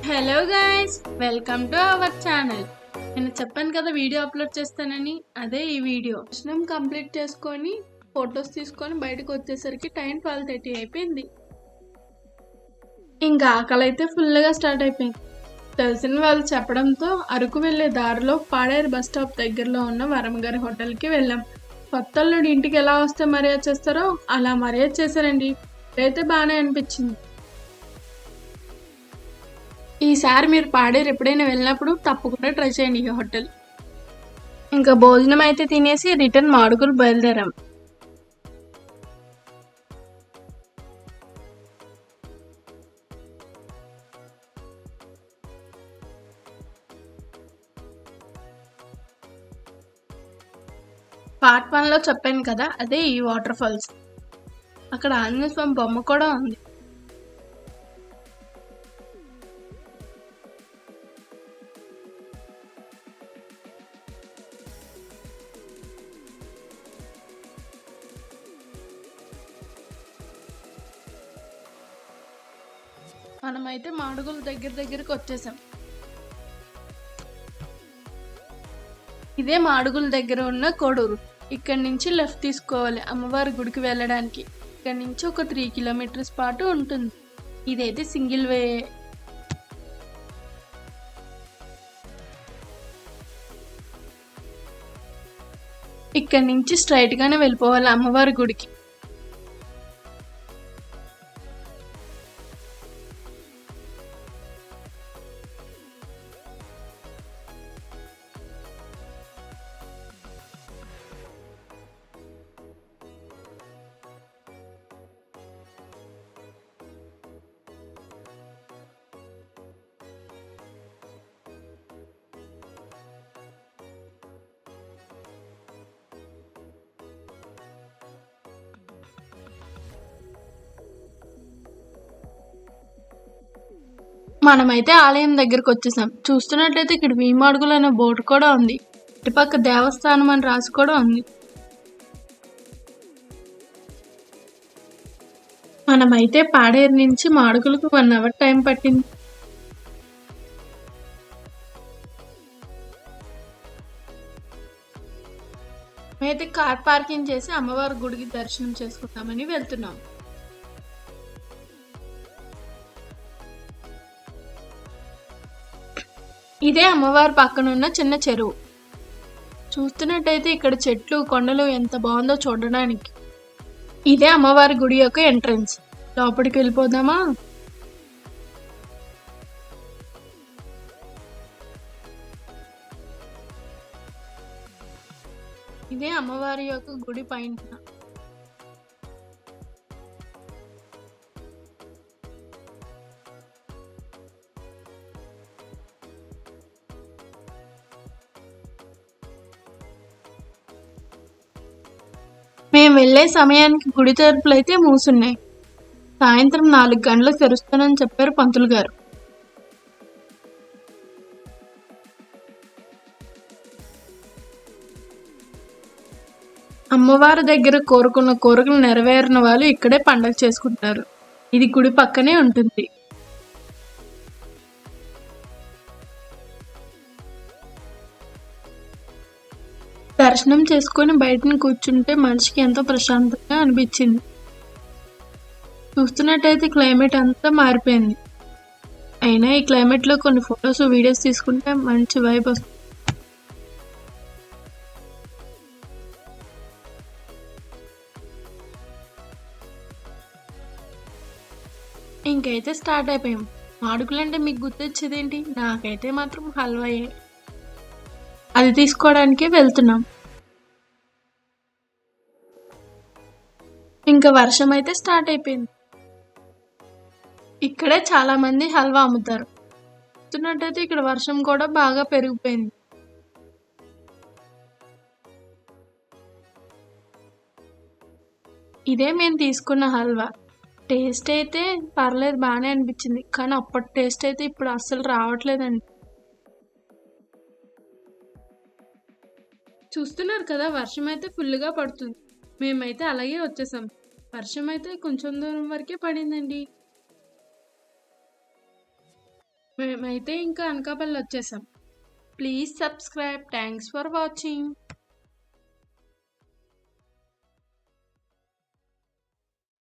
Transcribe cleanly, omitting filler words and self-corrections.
Hello guys, welcome to our channel. నేను చెప్పాను కదా వీడియో అప్లోడ్ చేస్తానని, అదే ఈ వీడియో. దర్శనం కంప్లీట్ చేసుకొని ఫొటోస్ తీసుకొని బయటకు వచ్చేసరికి టైం 12:30 అయిపోయింది. ఇంకా ఆకలి అయితే ఫుల్గా స్టార్ట్ అయిపోయింది. తెలిసిన వాళ్ళు చెప్పడంతో అరకు వెళ్ళే దారిలో పాడేరు బస్ స్టాప్ దగ్గరలో ఉన్న వరమగారి హోటల్కి వెళ్ళాం. కొత్తల్లుడు ఇంటికి ఎలా వస్తే మర్యాద చేస్తారో అలా మర్యాద చేశారండి. అయితే బాగానే అనిపించింది. ఈసారి మీరు పాడేరు ఎప్పుడైనా వెళ్ళినప్పుడు తప్పకుండా ట్రై చేయండి ఈ హోటల్. ఇంకా భోజనం అయితే తినేసి రిటర్న్ మాడుగులు బయలుదేరాం. పార్ట్ 1లో చెప్పాను కదా, అదే ఈ వాటర్ ఫాల్స్. అక్కడ ఆంజనేయ స్వామి బొమ్మ కూడా ఉంది. మనమైతే మాడుగుల దగ్గరికి వచ్చేసాం. ఇదే మాడుగుల దగ్గర ఉన్న కోడూరు. ఇక్కడ నుంచి లెఫ్ట్ తీసుకోవాలి అమ్మవారి గుడికి వెళ్ళడానికి. ఇక్కడ నుంచి ఒక 3 కిలోమీటర్స్ పాటు ఉంటుంది. ఇదైతే సింగిల్ వే. ఇక్కడ నుంచి స్ట్రైట్ గానే వెళ్ళిపోవాలి అమ్మవారి గుడికి. మనమైతే ఆలయం దగ్గరకు వచ్చేసాం. చూస్తున్నట్లయితే ఇక్కడ భీమాడుగులు అనే బోర్డు కూడా ఉంది. ఇటుపక్క దేవస్థానం అని రాసి కూడా ఉంది. మనమైతే పాడేరు నుంచి మాడుగులకు 1 అవర్ టైం పట్టింది. అయితే కార్ పార్కింగ్ చేసి అమ్మవారి గుడికి దర్శనం చేసుకుందామని వెళ్తున్నాం. ఇదే అమ్మవారి పక్కన ఉన్న చిన్న చెరువు. చూస్తున్నట్టయితే ఇక్కడ చెట్లు కొండలు ఎంత బాగుందో చూడడానికి. ఇదే అమ్మవారి గుడి యొక్క ఎంట్రన్స్. లోపలికి వెళ్ళిపోదామా? ఇదే అమ్మవారి యొక్క గుడి పైన. మేము వెళ్ళే సమయానికి గుడి తలుపులు అయితే మూసున్నాయి. సాయంత్రం 4 గంటలకు తెరుస్తానని చెప్పారు పంతులు గారు. అమ్మవారి దగ్గర కోరుకున్న కోరికలు నెరవేరిన వాళ్ళు ఇక్కడే పండగ చేసుకుంటారు. ఇది గుడి పక్కనే ఉంటుంది. దర్శనం చేసుకుని బయటని కూర్చుంటే మనిషికి ఎంతో ప్రశాంతంగా అనిపించింది. చూస్తున్నట్టయితే క్లైమేట్ అంతా మారిపోయింది. అయినా ఈ క్లైమేట్లో కొన్ని ఫొటోస్ వీడియోస్ తీసుకుంటే మంచి వైబ్ వస్తుంది. ఇంకైతే స్టార్ట్ అయిపోయాం. మాడుగులంటే మీకు గుర్తొచ్చేది ఏంటి? నాకైతే మాత్రం హల్వాయే. అది తీసుకోవడానికే వెళ్తున్నాం. ఇంకా వర్షం అయితే స్టార్ట్ అయిపోయింది. ఇక్కడే చాలా మంది హల్వా అమ్ముతారు. చూస్తున్నట్టయితే ఇక్కడ వర్షం కూడా బాగా పెరిగిపోయింది. ఇదే మేము తీసుకున్న హల్వా. టేస్ట్ అయితే పర్లేదు, బాగానే అనిపించింది. కానీ అప్పటి టేస్ట్ అయితే ఇప్పుడు అస్సలు రావట్లేదండి. చూస్తున్నారు కదా, వర్షం అయితే ఫుల్గా పడుతుంది. మేమైతే అలాగే వచ్చేసాం. వర్షం అయితే కొంచెం దూరం వరకే పడిందండి. మేమైతే ఇంకా అనకాపల్లి వచ్చేసాం. Please subscribe. Thanks for watching.